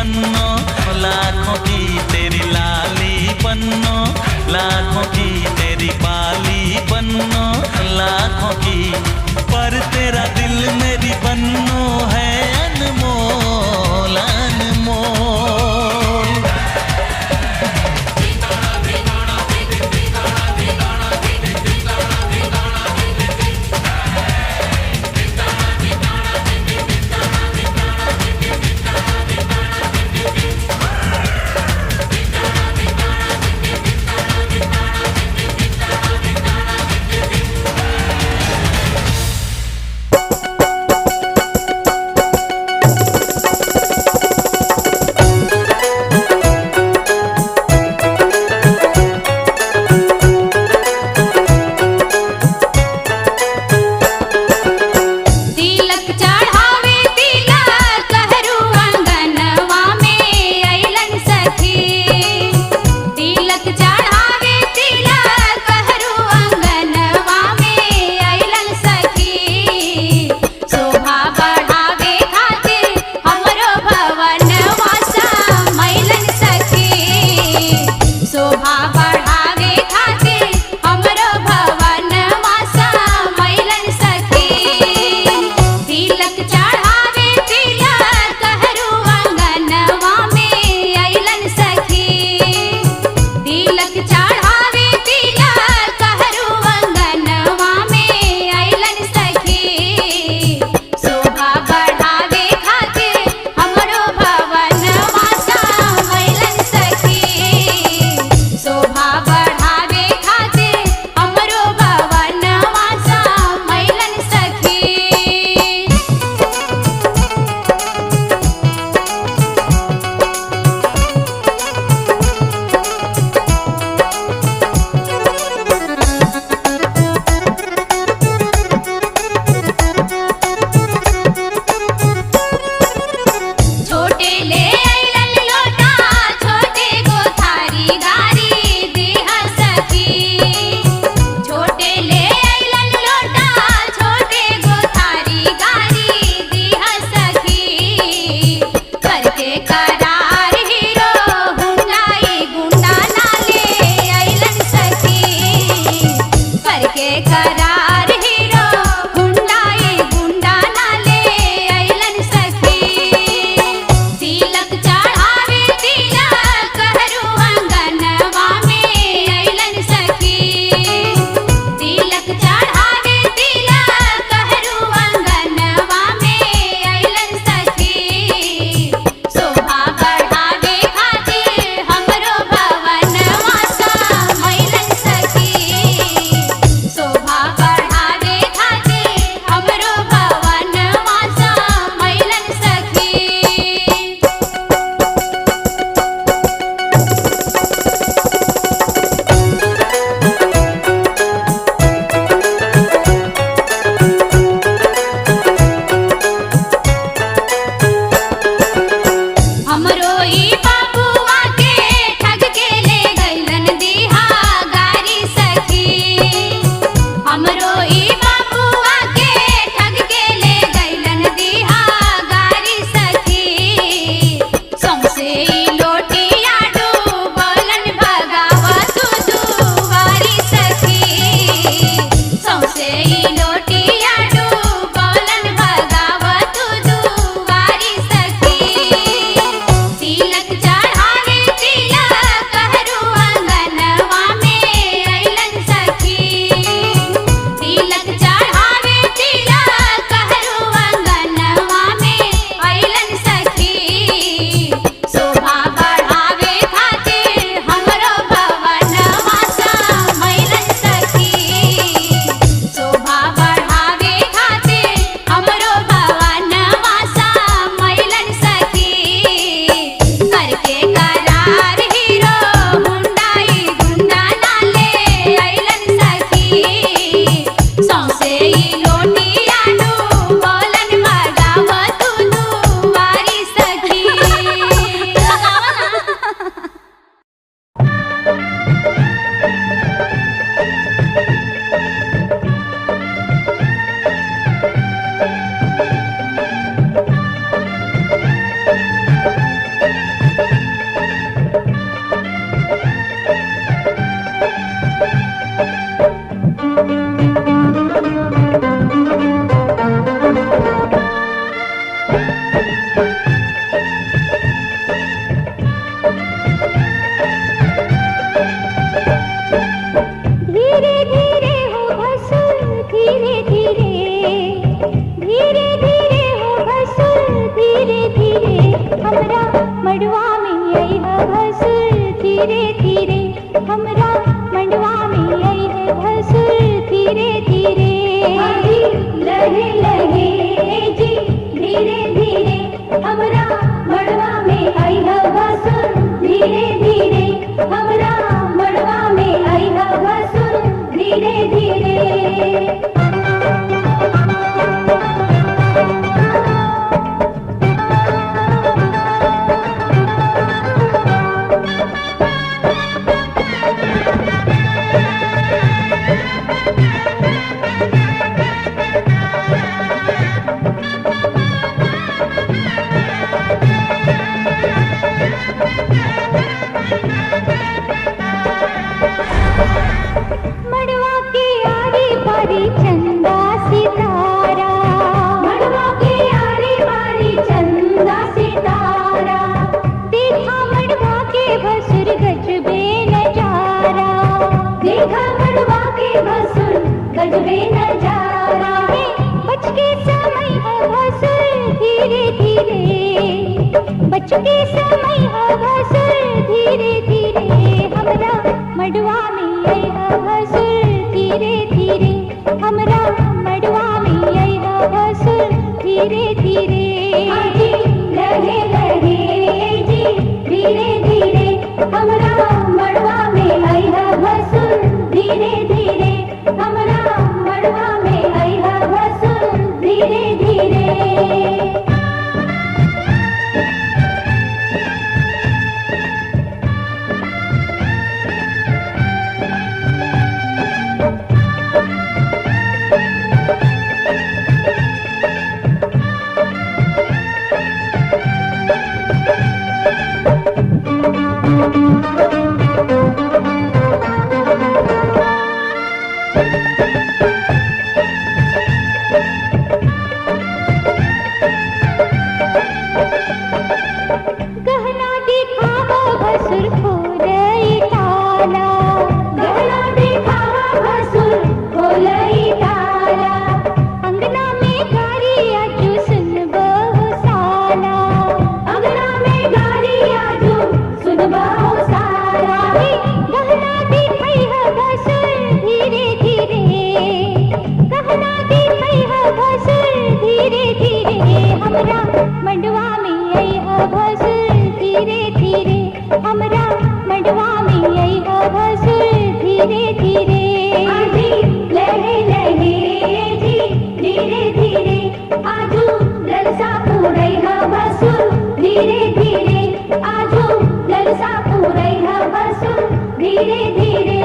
पन्नों, लाखों की तेरी लाली पन्नों, लाखों की तेरी बाली पन्नों, लाखों की, पर तेरा दिल मेरी पन्नों है अनमोल अनमोल। अजबे नजारा है, बच के समय है भसुर धीरे धीरे, बच के समय है भसुर धीरे धीरे, हमरा मड़वा में आया भसुर धीरे धीरे, हमरा मड़वा में आया भसुर धीरे धीरे। लगे लगे जी धीरे धीरे, हमरा मड़वा में आया भसुर धीरे धीरे, हमरा मड़वा में आया भसुर धीरे धीरे। गहना दिखावा भसुर खोलई ताला, गहना दिखावा भसुर खोलई ताला, अंगना में गारी आजू सुनबो साला, अंगना में गारी आजू सुनबो साला। गहना दिखाई है भसुर धीरे धीरे, गहना दिखाई है भसुर धीरे धीरे, हमरा मंडवा में आई है भसुर धीरे धीरे, हमरा मंडवा में आई है भसुर धीरे धीरे। लहे लहे जी धीरे धीरे, आजू ललसा पूरई है भसुर धीरे धीरे, आजू ललसा पूरई है भसुर धीरे धीरे।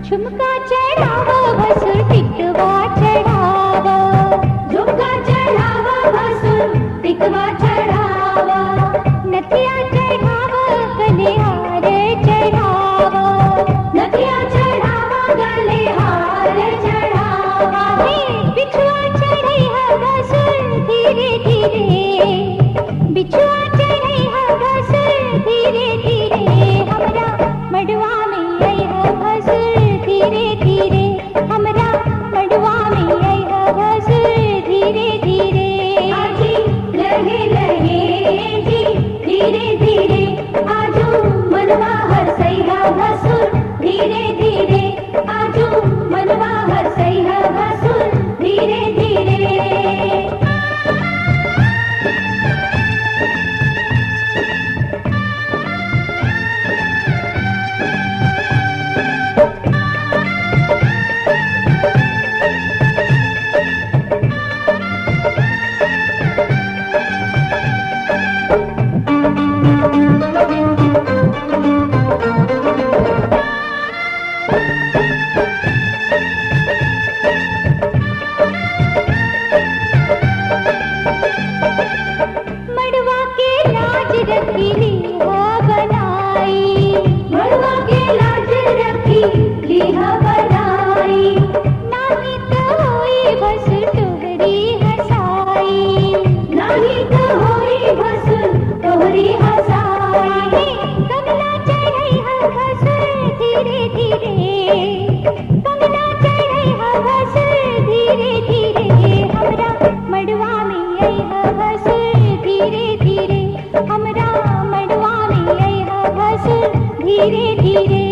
झुमका चढ़ावा भसुर टिकवा चढ़ावा, झुमका चढ़ावा भसुर टिकवा चढ़ावा, नथिया चढ़ावा गले हार चढ़ावा, नथिया चढ़ावा गले हार चढ़ावा। बिछुआ चढ़ई है भसुर धीरे धीरे, बिछुआ चढ़ई है भसुर धीरे धीरे, हमरा मड़वा में आई है भसुर धीरे धीरे, हमरा मड़वा में आई है भसुर धीरे धीरे। लहे लहे जी धीरे धीरे, आजू मनवा हरसई है भसुर धीरे धीरे, आजू मनवा हरसई है भसुर धीरे धीरे। मड़वा के लाज रखी लीहा बनाई, मड़वा के लाज रखी लीहा बनाई, नाही तो होई भसुर तोहरी हसाई, नाही तो होई भसुर तोहरी हसाई। कंगना चढ़ई है भसुर धीरे धीरे, कंगना चढ़ई है भसुर धीरे धीरे, हमरा मड़वा में आई है भसुर धीरे धीरे, हमरा मड़वा में आई है भसुर धीरे धीरे।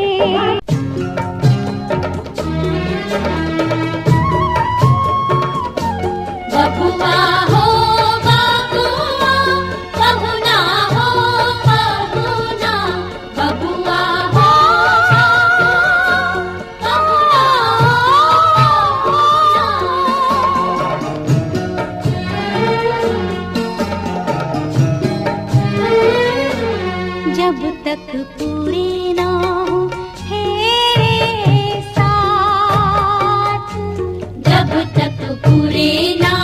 बबुआ हो बबुआ, बहुना हो बहुना, बबुआ हो बहुना हो बहुना। जब तक पूरे ना हो तेरे साथ, जब तक पूरे ना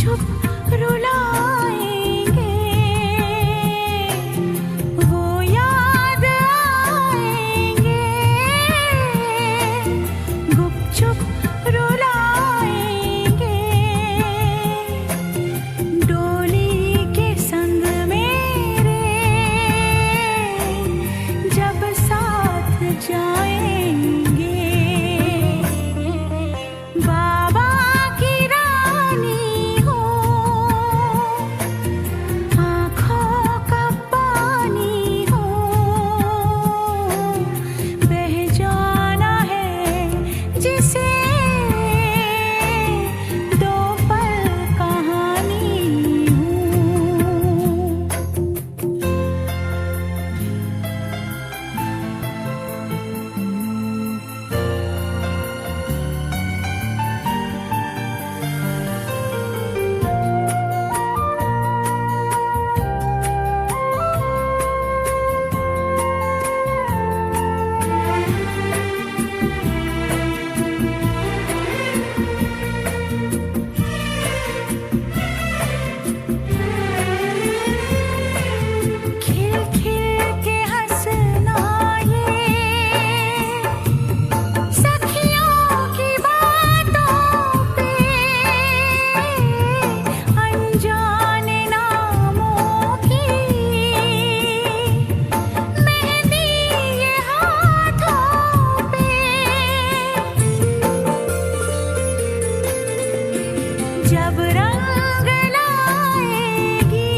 छुप रुलाएंगे, वो याद आएंगे, गुपचुप रुलाएंगे, डोली के संग मेरे जब साथ जाएंगे। बाबा की रानी हो, आँखों का पानी हो, बह जाना है जिसे दो पल कहानी हूँ। खिल खिल के हंसना ये सखियों की बातों पे, अनजाने नामों की मेहंदी ये हाथों पे, जब रंग लाएगी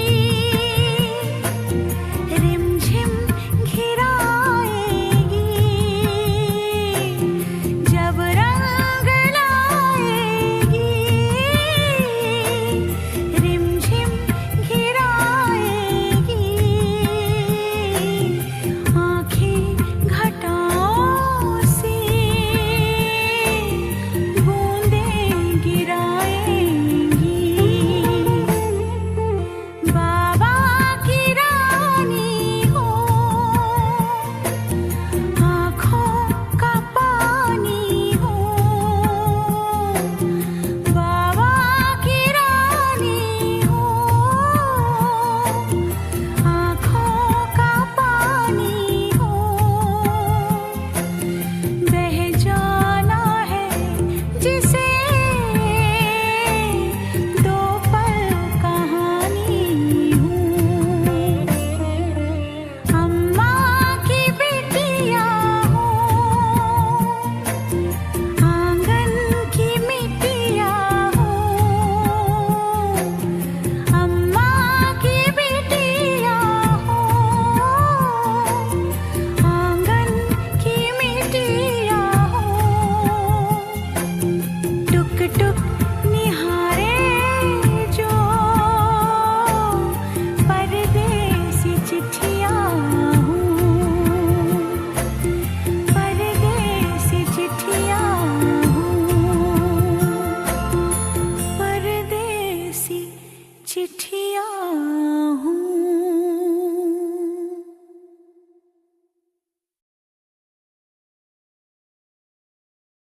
रिमझिम घिराएगी, जब रंग लाएगी रिमझिम घिराएगी, आँखें घटाओं से बूंदें गिराएंगी। बाबा की रानी हो, आँखों का पानी हो, बाबा की रानी हो, आँखों का पानी हो, बह जाना है जिसे दो पल कहानी हूँ। अम्मा की बेटियाँ हो, आंगन की मिट्टियाँ हो, अम्मा की बेटियाँ हो, आंगन की मिट्टियाँ हो, टुक टुक निहारे जो परदेसी चिट्ठियाँ हूँ, परदेसी चिट्ठियाँ हूँ, परदेसी चिट्ठियाँ।